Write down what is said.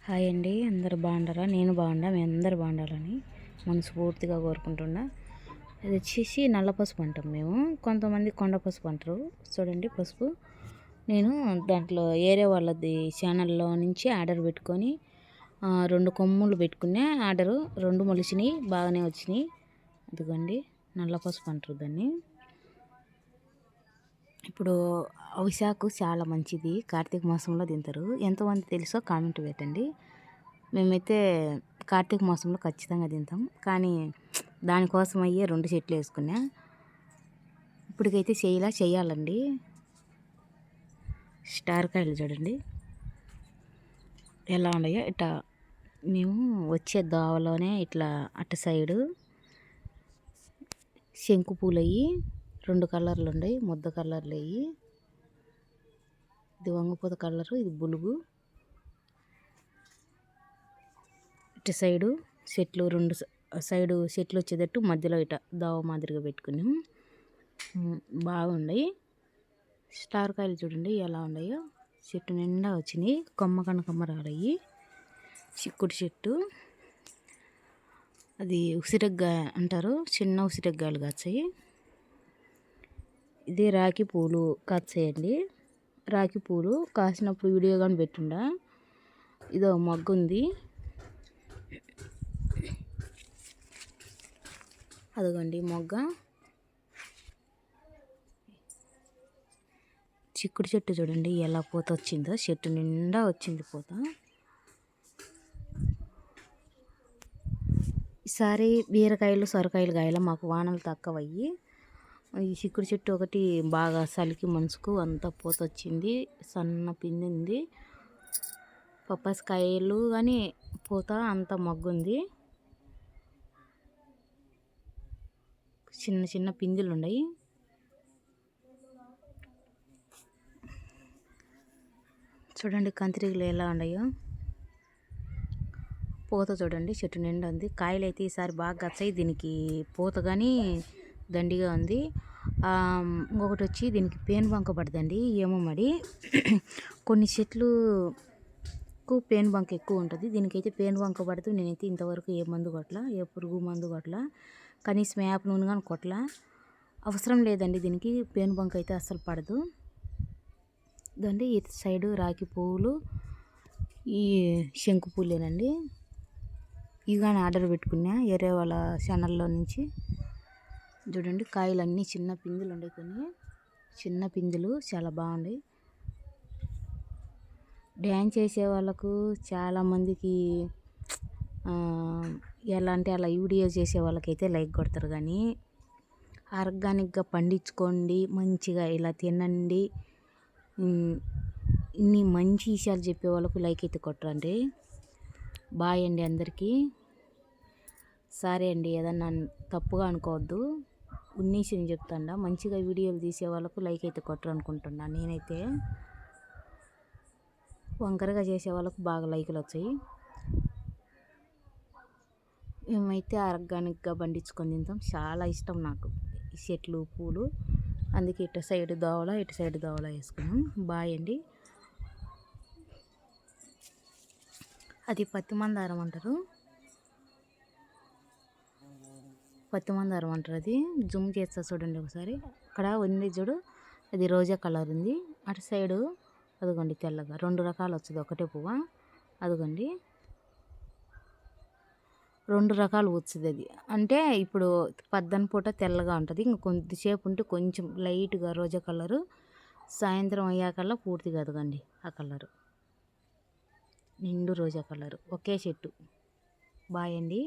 Hi అండి, అందరు బాగుండారా? నేను బాగుండా, మీ అందరు బాగుండాలని మనస్ఫూర్తిగా కోరుకుంటున్నా. ఇది వచ్చేసి నల్ల పసుపు అంటాం మేము, కొంతమంది కొండ పసుపు అంటారు. చూడండి పసుపు, నేను దాంట్లో ఏరే వాళ్ళది ఛానల్లో నుంచి ఆర్డర్ పెట్టుకొని 2 కొమ్ములు పెట్టుకునే ఆర్డరు 2 మొలిచినాయి, బాగానే వచ్చినాయి. అదిగోండి నల్ల పసుపు అంటారు దాన్ని. ఇప్పుడు అవిశాకు చాలా మంచిది, కార్తీక మాసంలో తింటారు. ఎంతమంది తెలుసో కామెంట్ పెట్టండి. మేమైతే కార్తీక మాసంలో ఖచ్చితంగా తింటాం, కానీ దానికోసం అయ్యే 2 చెట్లు వేసుకున్నా. ఇప్పటికైతే చేయాలండి. స్టార్ కాయలు చూడండి ఎలా ఉన్నాయో. ఇట్లా మేము వచ్చే దోవలోనే ఇట్లా అటు సైడు శంకు పూలు అయ్యి 2 కలర్లు ఉన్నాయి, ముద్ద కలర్లు అయ్యి. ఇది వంగపూత కలరు, ఇది బులుగు. ఇటు సైడు చెట్లు 2 సైడు చెట్లు వచ్చేటట్టు మధ్యలో ఇట దోవ మాదిరిగా పెట్టుకున్నాం. బాగున్నాయి. స్టార్ కాయలు చూడండి ఎలా ఉన్నాయో, చెట్టు నిండా వచ్చినాయి. కొమ్మ కనకమ్మరాలయ్యి. చిక్కుడు చెట్టు అది ఉసిరగ్గాయ అంటారు, చిన్న ఉసిరగ్గాయలు కాచాయి. ఇది రాఖీ పూలు కాచాయండి. రాఖీ పూలు కాసినప్పుడు వీడియో కానీ పెట్టుండా. ఇదో మొగ్గు ఉంది, అదిగోండి మొగ్గ. చిక్కుడు చెట్టు చూడండి ఎలా పూత వచ్చిందో, చెట్టు నిండా వచ్చింది పూత. ఈసారి బీరకాయలు సొరకాయలు కాయలు మాకు వానలు తక్కువయ్యి, ఈ చిక్కుడు చెట్టు ఒకటి బాగా చలికి మనసుకు అంతా పూత వచ్చింది, సన్న పిండింది. పప్పాసకాయలు కానీ పూత అంత మగ్గుంది. చిన్న చిన్న పిందులు ఉన్నాయి. చూడండి కంతిరీగలు ఎలా ఉన్నాయో. పూత చూడండి చెట్టు నిండా ఉంది. కాయలు అయితే ఈసారి బాగా గచ్చాయి. దీనికి పూత కానీ దండిగా ఉంది. ఇంకొకటి వచ్చి దీనికి పేను బంక పడుతుంది, ఏమో మరి. కొన్ని చెట్లుకు పేను బంక ఎక్కువ ఉంటుంది, దీనికైతే పేను బంక పడుతూ నేనైతే ఇంతవరకు ఏ మందు కొట్టలా, ఏ పురుగు మందు కొట్టలా, కనీసం వేప నూనె కానీ కొట్టలా. అవసరం లేదండి దీనికి, పేను బంక అయితే అస్సలు పడదు. ఇదండి ఇటు సైడు రాఖీ పువ్వులు, ఈ శంకు పూలేనండి. ఇవి కానీ ఆర్డర్ పెట్టుకున్నా ఏరే వాళ్ళ ఛానల్లో నుంచి. చూడండి కాయలన్నీ చిన్న పిందులు ఉండే, కొన్ని చిన్న పిందులు చాలా బాగున్నాయి. డ్యాన్స్ చేసే వాళ్ళకు చాలామందికి ఎలా అంటే అలా వీడియో చేసే వాళ్ళకైతే లైక్ కొడతారు, కానీ ఆర్గానిక్గా పండించుకోండి, మంచిగా ఇలా తినండి, ఇన్ని మంచి విషయాలు చెప్పే వాళ్ళకు లైక్ అయితే కొట్టరండి. బాయ్ అండి అందరికీ. సరే అండి, ఏదన్నా తప్పుగా అనుకోవద్దు, ఉన్నీసిని చెప్తాండా. మంచిగా వీడియోలు తీసే వాళ్ళకు లైక్ అయితే కొట్టరు అనుకుంటున్నా నేనైతే. వంకరగా చేసే వాళ్ళకు బాగా లైకులు వచ్చాయి. మేమైతే ఆర్గానిక్గా పండించుకొని తింటాం, చాలా ఇష్టం నాకు ఈ చెట్లు పూలు. అందుకే ఇటు సైడ్ దోవల వేసుకున్నాం. బాయ్ అండి. అది పత్తి మందారం అంటారు, అది జూమ్ చేస్తా చూడండి ఒకసారి. అక్కడ ఉంది చూడు, అది రోజా కలర్ ఉంది. అటు సైడు అదిగోండి తెల్లగా 2 రకాలు వచ్చింది, ఒకటే పువ్వు. అదిగోండి 2 రకాలు వచ్చింది. అది అంటే ఇప్పుడు పద్దన పూట తెల్లగా ఉంటుంది, ఇంక కొద్దిసేపు ఉంటే కొంచెం లైట్గా రోజా కలరు, సాయంత్రం అయ్యాకల్లా పూర్తిగా అదిగండి ఆ కలరు, నిండు రోజా కలరు. ఒకే చెట్టు. బాయ్ అండి.